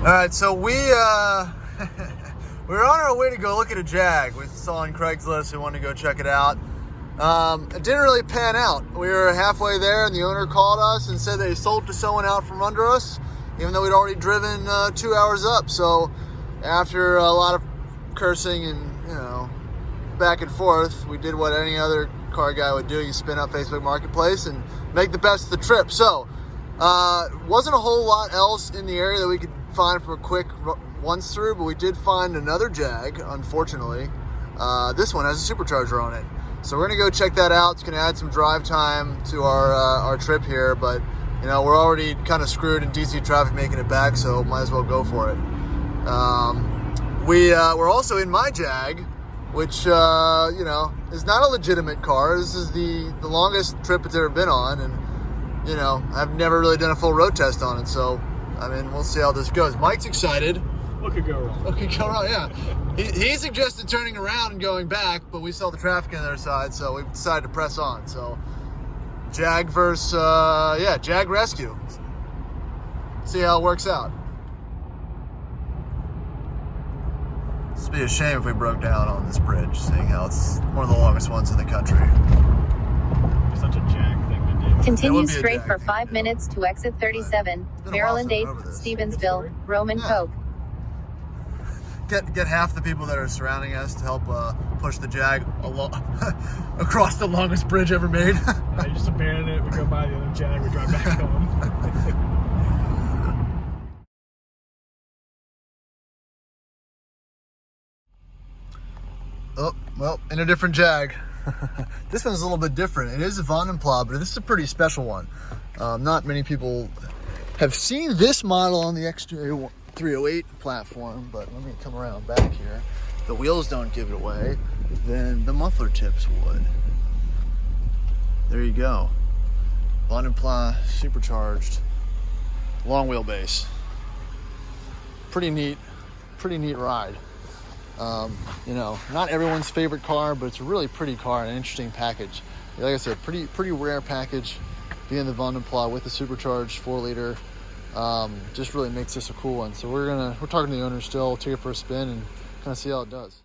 Alright, so we were on our way to go look at a Jag. We saw on Craigslist, we wanted to go check it out. It didn't really pan out. We were halfway there and the owner called us and said they sold to someone out from under us, even though we'd already driven 2 hours up. So after a lot of cursing and, back and forth, we did what any other car guy would do. You spin up Facebook Marketplace and make the best of the trip. So wasn't a whole lot else in the area that we could find for a quick once through, but we did find another Jag, unfortunately. This one has a supercharger on it. So we're gonna go check that out. It's gonna add some drive time to our trip here, but we're already kind of screwed in DC traffic making it back, so might as well go for it. We're also in my Jag, which is not a legitimate car. This is the longest trip it's ever been on, and I've never really done a full road test on it, so we'll see how this goes. Mike's excited. What could go wrong? What could go wrong? Yeah. He suggested turning around and going back, but we saw the traffic on the other side, so we decided to press on. So Jag versus Jag Rescue. See how it works out. It'd be a shame if we broke down on this bridge, seeing how it's one of the longest ones in the country. It's such a Jag thing to do. Continue straight for 5 minutes to exit 37, Maryland 8th, Stevensville, Roman Coke. Get half the people that are surrounding us to help push the Jag across the longest bridge ever made. I just abandon it, we go by the other Jag, we drive back home. Oh, well, in a different Jag. This one's a little bit different. It is a Vanden Plas, but this is a pretty special one. Not many people have seen this model on the XJ8 platform, but let me come around back here. The wheels don't give it away, then the muffler tips would. There you go. Vanden Plas supercharged, long wheelbase. Pretty neat ride. Not everyone's favorite car, but it's a really pretty car and an interesting package. Like I said, pretty rare package, being the Vanden Plas with the supercharged 4-liter. Just really makes this a cool one. So we're talking to the owner still, take it for a spin and kind of see how it does.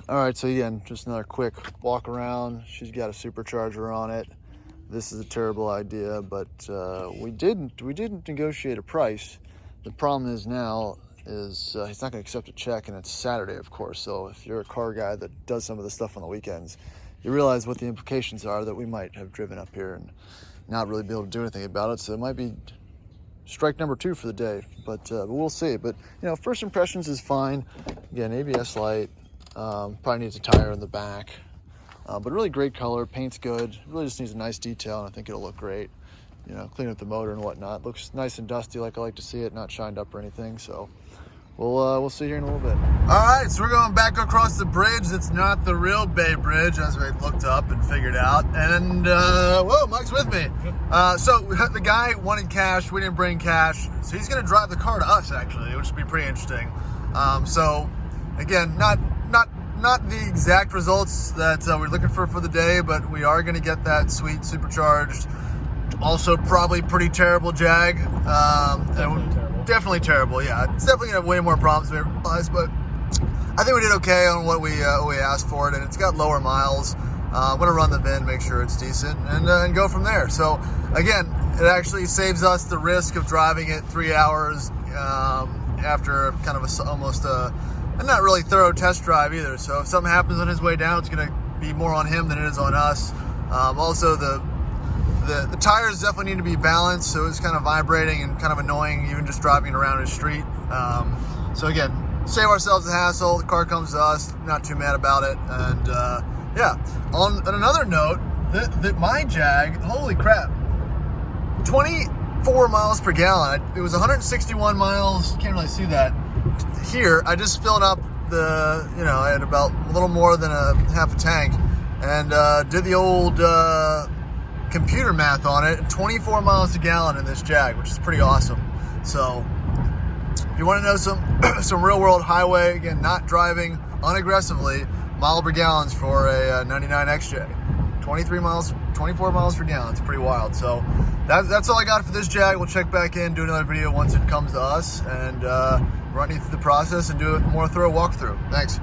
All right, so again, just another quick walk around. She's got a supercharger on it. This is a terrible idea, but we didn't negotiate a price. The problem is now he's not going to accept a check, and it's Saturday, of course. So if you're a car guy that does some of the stuff on the weekends, you realize what the implications are that we might have driven up here and not really be able to do anything about it. So it might be strike number 2 for the day, but we'll see. But first impressions is fine. Again, ABS light, probably needs a tire in the back. But really great color, paint's good. Really just needs a nice detail, and I think it'll look great. Clean up the motor and whatnot. Looks nice and dusty like I like to see it, not shined up or anything. So we'll see here in a little bit. All right, so we're going back across the bridge. It's not the real Bay Bridge, as we looked up and figured out. And whoa, Mike's with me. So the guy wanted cash. We didn't bring cash, so he's going to drive the car to us actually, which would be pretty interesting. So again, not the exact results that we're looking for the day, but we are going to get that sweet supercharged, also probably pretty terrible Jag. Definitely terrible. Yeah, it's definitely gonna have way more problems than we realized, but I think we did okay on what we asked for it, and it's got lower miles. I'm gonna run the VIN, make sure it's decent, and go from there. So again, it actually saves us the risk of driving it 3 hours after kind of almost a not really thorough test drive either. So if something happens on his way down, it's gonna be more on him than it is on us. Also the tires definitely need to be balanced, so it's kind of vibrating and kind of annoying even just driving around his street. So again, save ourselves the hassle. The car comes to us, not too mad about it. And yeah, on another note, my Jag, holy crap, 24 miles per gallon. It was 161 miles, can't really see that here. I just filled up I had about a little more than half a tank, and did the old computer math on it. 24 miles a gallon in this Jag, which is pretty awesome. So if you want to know some real world highway, again, not driving unaggressively, mile per gallons for a 99 XJ. 24 24 miles per gallon. It's pretty wild. So that's all I got for this Jag. We'll check back in, do another video once it comes to us, and run you through the process and do a more thorough walkthrough. Thanks.